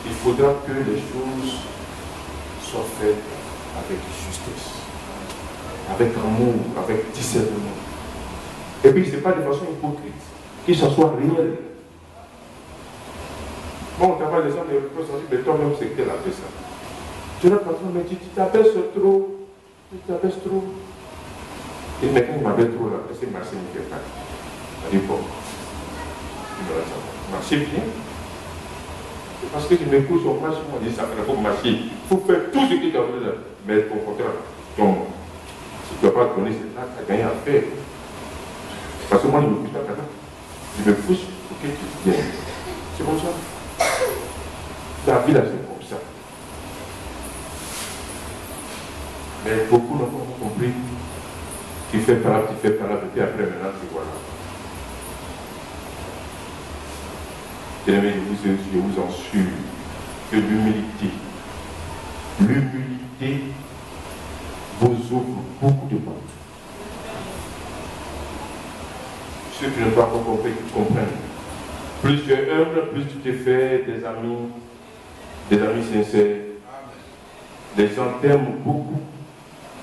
Il faudra que les choses soient faites avec justesse, avec amour, avec discernement. Et puis ce n'est pas de façon hypocrite, que ça soit réel. Bon, on travaille les gens, mais on peut sentir, mais toi-même c'est que tu as fait ça. Tu n'as pas besoin, mais tu t'abaisses trop. Tu t'abaisses trop. Et maintenant, il m'abaisse trop là. Est-ce que marcher ne fait pas? Il dit bon. Marcher bien. Parce que je me couche, on marche, on dit ça, il faut marcher. Il faut faire tout ce que tu as fait là. Mais au contraire, donc, si tu ne dois pas donner cette là, tu as gagné à faire. Parce que moi, je me couche pas quand même. Je me couche pour que tu viennes. C'est comme ça. La vie là, c'est comme ça. Mais beaucoup n'ont pas compris. Tu fais par là, et puis après maintenant tu vois là. Bien-aimés, je vous en suis que l'humilité vous ouvre beaucoup de portes. Ceux qui n'ont pas encore compris, qui comprennent. Plus tu es humble, plus tu te fais des amis sincères. Les gens t'aiment beaucoup.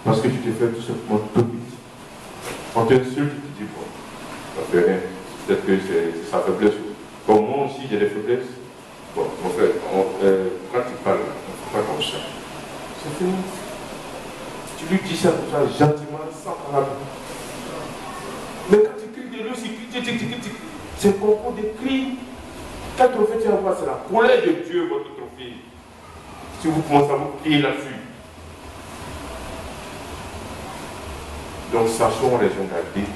Parce que tu te fais tout simplement tout petit. On t'insulte, tu te dis, bon, ça fait rien. Peut-être que c'est sa faiblesse. Comme moi aussi, j'ai des faiblesses. Bon, mon frère, quand tu parles, on ne fait pas comme ça. C'est fini. Tu lui dis ça comme ça, gentiment, sans parler. Mais quand tu cries de lui, C'est concours de cris. Quel trophée tu vas voir? C'est la colère de Dieu, votre trophée. Si vous commencez à vous crier là-dessus. Donc, sachons raison garder.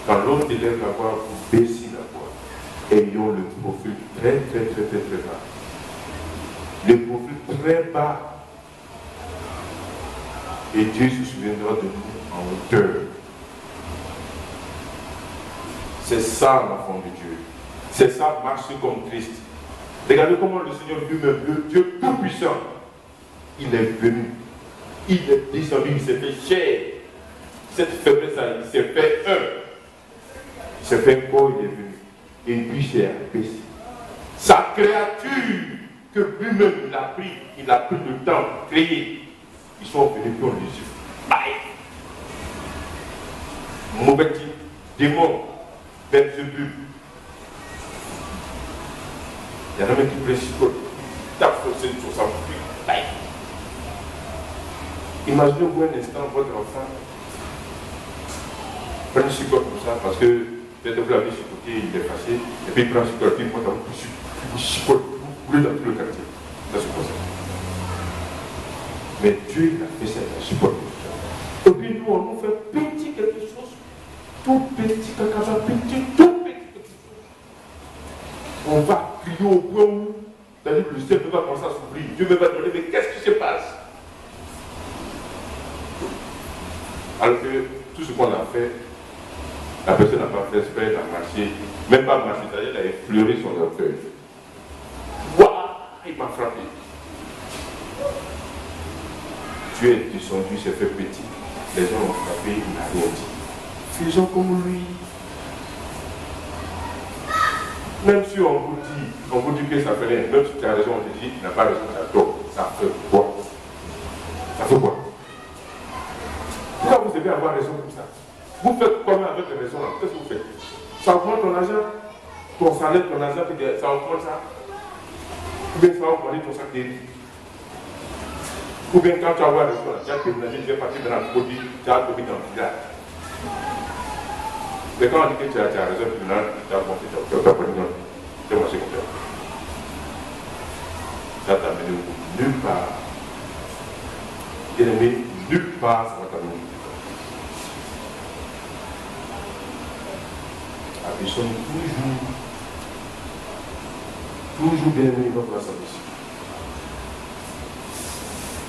Quand l'homme élève la voix, vous baissez la voix. Ayons le profil très bas. Le profil très bas. Et Dieu se souviendra de nous en hauteur. C'est ça l'enfant de Dieu. C'est ça marcher comme Christ. Regardez comment le Seigneur lui-même, le Dieu tout-puissant, il est venu. Il est descendu, il s'est fait chair. Cette faiblesse-là, il s'est fait un. Il s'est fait un corps, il est venu. Et puis s'est abaissé. Sa créature que lui-même il a pris le temps pour créer. Ils sont venus pour les yeux. Bye! Mauvais type, démon, Belzébub. Il y en a même qui prennent chicote. Tape sur sa bouche. Bye! Imaginez-vous un instant votre enfant prend une chicote comme ça parce que peut-être vous l'avez chicoté, il est fâché, et puis il prend une chicote, puis il prend une chicote, vous dans tout le quartier. Ça se passe. Mais Dieu a fait ça, il a supporté. Et puis nous, on nous fait petit quelque chose, tout petit, caca, petit, tout petit quelque chose. On va crier au point où, c'est-à-dire que le ciel va commencer à s'ouvrir. Dieu va demander, mais qu'est-ce qui se passe? Alors que tout ce qu'on a fait, la personne n'a pas fait exprès, elle a marché, même pas marché, c'est-à-dire qu'elle a effleuré son orgueil. Waouh, il m'a frappé. Dieu est descendu, s'est fait petit. Les gens l'ont frappé, il n'a rien dit. Faisons comme lui. Même si on vous dit que ça fait rien, même si tu as raison, on te dit, il n'a pas raison, ça tort. Ça fait quoi? Ça fait quoi? Pourquoi vous devez avoir raison comme ça? Vous faites quoi avec les raisons là? Qu'est-ce que vous faites? Ça augmente ton argent, ton salaire, ton argent, ça augmente ça. Ou bien ça va augmenter ton sac de riz. Ou bien quand tu vas avoir raison là, tu as déménagé, tu vas partir dans la produit, tu as commis dans le village. Mais quand on dit que tu as raison, tu as augmenté, tu as pas pris dans le village. Tu as marché comme ça. Ça t'a amené nulle part. Bien aimé, nulle part ça va t'amener. Appuyons toujours bien aimé notre assemblée.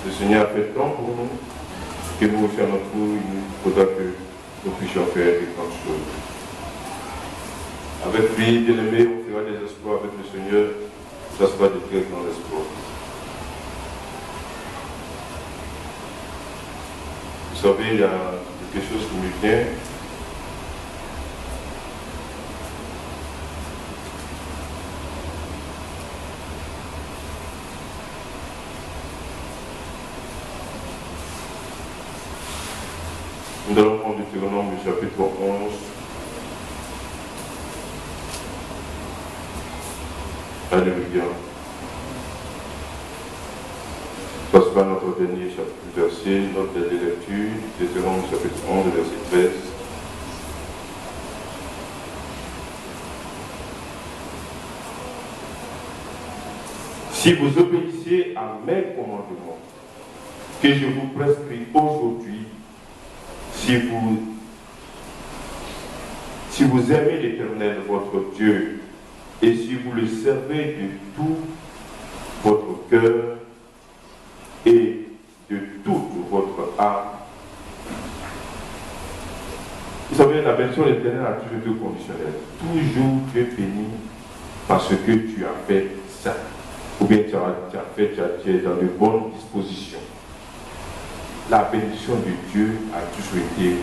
Le Seigneur a fait tant pour nous que nous aussi à notre tour, il faudra que nous puissions faire des grandes choses. Avec lui, bien aimé, on fera des exploits avec le Seigneur, ça sera de très grands exploits. Vous savez, il y a quelque chose qui me vient. Nous allons prendre Deutéronome du chapitre 11. Alléluia. Ça sera notre dernier verset, notre dernière lecture, Deutéronome du chapitre 11, verset 13. Si vous obéissez à mes commandements que je vous prescris aujourd'hui, si vous aimez l'Éternel, votre Dieu, et si vous le servez de tout votre cœur et de toute votre âme, vous savez, la bénédiction de l'Éternel a toujours été conditionnelle. Toujours Dieu béni parce que tu as fait ça. Ou bien tu es dans de bonnes dispositions. La bénédiction de Dieu a toujours été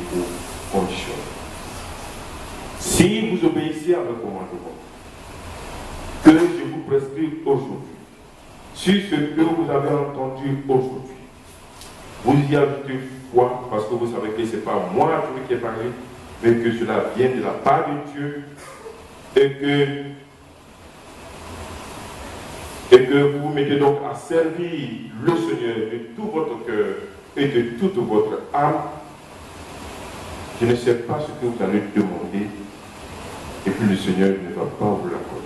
conditionnelle. Si vous obéissez à mes commandements, que je vous prescris aujourd'hui, sur ce que vous avez entendu aujourd'hui, vous y ajoutez foi, parce que vous savez que ce n'est pas moi qui ai parlé, mais que cela vient de la part de Dieu, et que vous vous mettez donc à servir le Seigneur de tout votre cœur et de toute votre âme. Je ne sais pas ce que vous allez demander, et puis le Seigneur ne va pas vous l'accorder.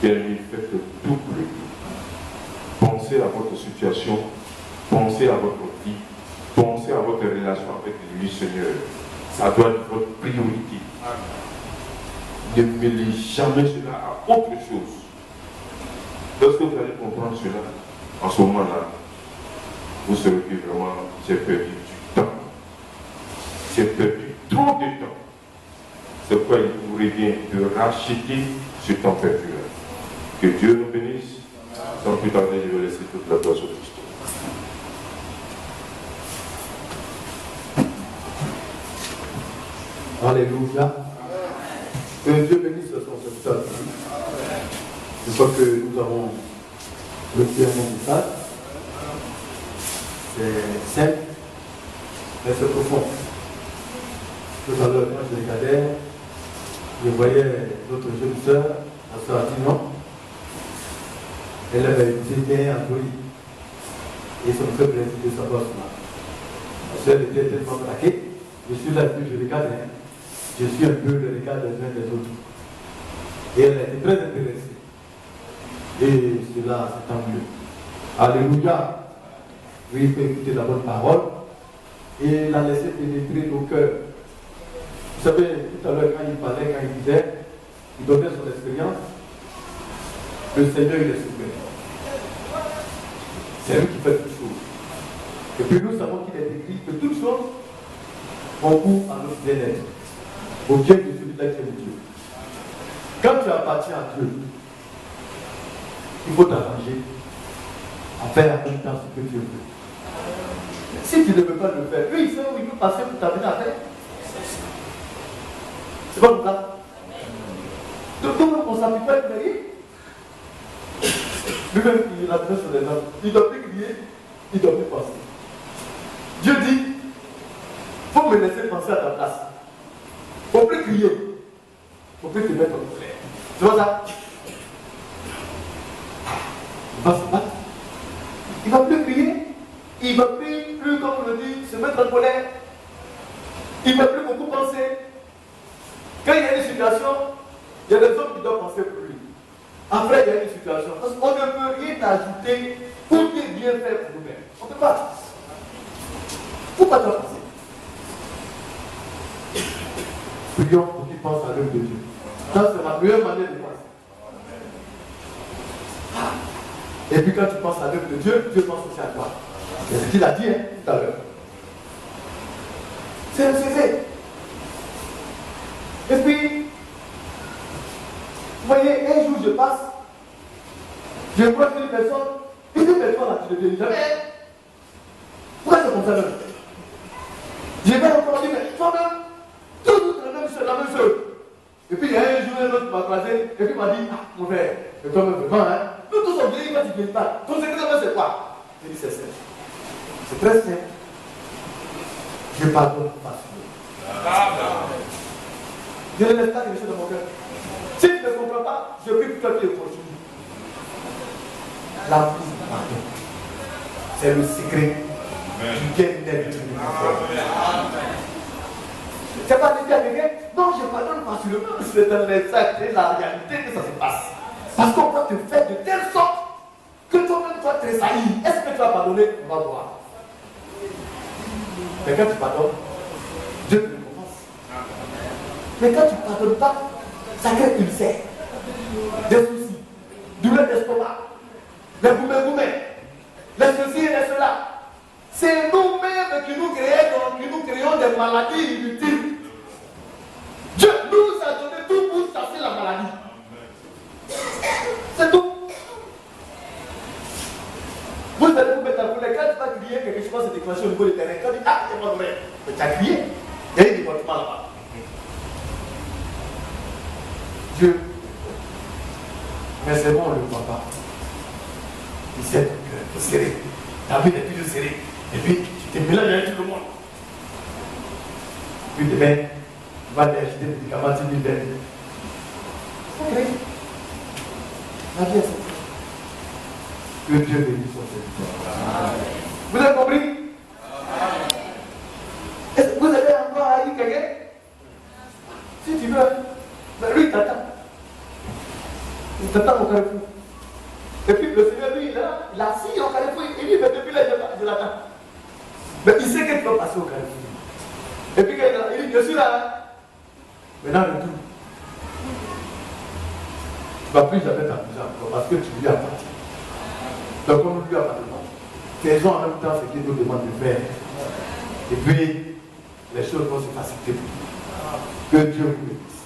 Bien-aimés, faites tout pour le tout. Pensez à votre situation, pensez à votre vie, pensez à votre relation avec lui, Seigneur. Ça doit être votre priorité. Ne mêlez jamais cela à autre chose. Lorsque vous allez comprendre cela, en ce moment-là, vous saurez que vraiment, j'ai perdu du temps. J'ai perdu trop de temps. C'est pourquoi il vous revient de racheter ce temps perdu-là. Que Dieu nous bénisse. Sans plus tarder, je vais laisser toute la place au Christ. Alléluia. Que Dieu bénisse son serviteur. Je crois que nous avons le mon message. C'est simple, mais c'est profond. Tout à l'heure, quand je regardais, je voyais notre jeune sœur, la sœur Adino. Elle avait été bien endormie. Et ça me fait plaisir de savoir cela. La sœur était tellement plaquée. Je suis là, je regarde. Je suis un peu le regard des uns des autres. Et elle a été très intéressée. Et cela, c'est tant mieux. Alléluia. Oui, il faut écouter la bonne parole et la laisser pénétrer nos cœurs. Vous savez, tout à l'heure, quand il parlait, quand il disait, il donnait son expérience, le Seigneur, il est souverain. C'est lui qui fait toutes choses. Et puis nous savons qu'il est écrit que toutes choses concourent à notre bien-être, au bien de celui-là qui est Dieu. Quand tu appartiens à Dieu, il faut t'arranger à faire en même temps ce que Dieu veut. Si tu ne veux pas le faire, lui, il sait où il peut passer pour t'amener à faire. C'est pas comme ça. Donc, on ne s'appuie pas de crier. Lui-même, il a mis sur les hommes. Il ne doit plus crier, il ne doit plus penser. Dieu dit, il faut me laisser penser à ta place. Il ne faut plus crier. Il ne faut plus te mettre en colère. Tu vois ça? Il va se battre. Il ne va plus crier. Il ne va plus, comme on le dit, se mettre en colère. Il ne va plus beaucoup penser. Quand il y a une situation, il y a des hommes qui doivent penser pour lui. Après, il y a une situation. Parce qu'on ne peut rien ajouter pour bien faire pour nous-mêmes. On ne peut pas. Pourquoi tu vas penser? Prions pour qu'il pense à l'œuvre de Dieu. Ça, c'est ma meilleure manière de penser. Et puis quand tu penses à l'œuvre de Dieu, Dieu pense aussi à toi. C'est ce qu'il a dit tout à l'heure. C'est fait. Et puis, vous voyez, un jour je passe, je vois une personne là, tu ne viens jamais. Pourquoi c'est comme ça même? Je vais encore dire, mais toi-même, tout la même chose. Et puis il y a un jour, un autre m'a croisé, et puis il m'a dit, ah, mon frère, c'est toi-même vraiment, hein? Nous tous sommes vieillis quand tu ne viens pas. Ton secret, c'est quoi? J'ai dit, c'est simple. C'est très simple. Je pardonne facilement. Je ne laisse pas quelque chose dans mon cœur. Si tu ne comprends pas, je prie pour toi qui est continue. L'amour, pardon. C'est le secret du bien-être du monde. C'est pas dit à quelqu'un, non, je pardonne facilement. C'est dans les actes et la réalité que ça se passe. Parce qu'on va te faire de telle sorte que toi-même tu vas tressaillir. Est-ce que tu vas pardonner? On va voir. Mais quand tu pardonnes, Dieu te récompense. Mais quand tu ne pardonnes pas, ça crée une serre, des soucis, douleur d'estomac, les goumets, les ceci et les cela. C'est nous-mêmes qui nous créons des maladies inutiles. Dieu nous a donné tout pour chasser la maladie. C'est tout. Vous allez vous mettre à couler. Quand tu vas crier, quelque chose va se déclencher au niveau du terrain. Quand tu dis, ah, c'est pas vrai. Mais tu as crié. Il y a un département là-bas. Dieu, mais c'est bon, le papa. Il sait que il faut serrer. Ta vie n'est plus de serrer. Et puis, tu te mélanges avec tout le monde. Puis demain, tu vas t'acheter des médicaments, tu dis, ok. La vie est ça. Que Dieu bénisse son serviteur. Vous avez compris? Si tu veux, mais lui, il t'attend. Il t'attend au carrefour. Et puis le Seigneur, lui, il a assis au carrefour. Il dit, mais depuis là, je l'attends. Mais il sait que tu vas passer au carrefour. Et puis il dit, je suis là. Maintenant, retourne. Tu ne vas plus jamais t'amuser encore parce que tu lui appartiens. Donc, comme lui appartient, faisons en même temps ce qu'il nous demande de faire. Et puis, les choses vont se faciliter. Que Dieu vous bénisse.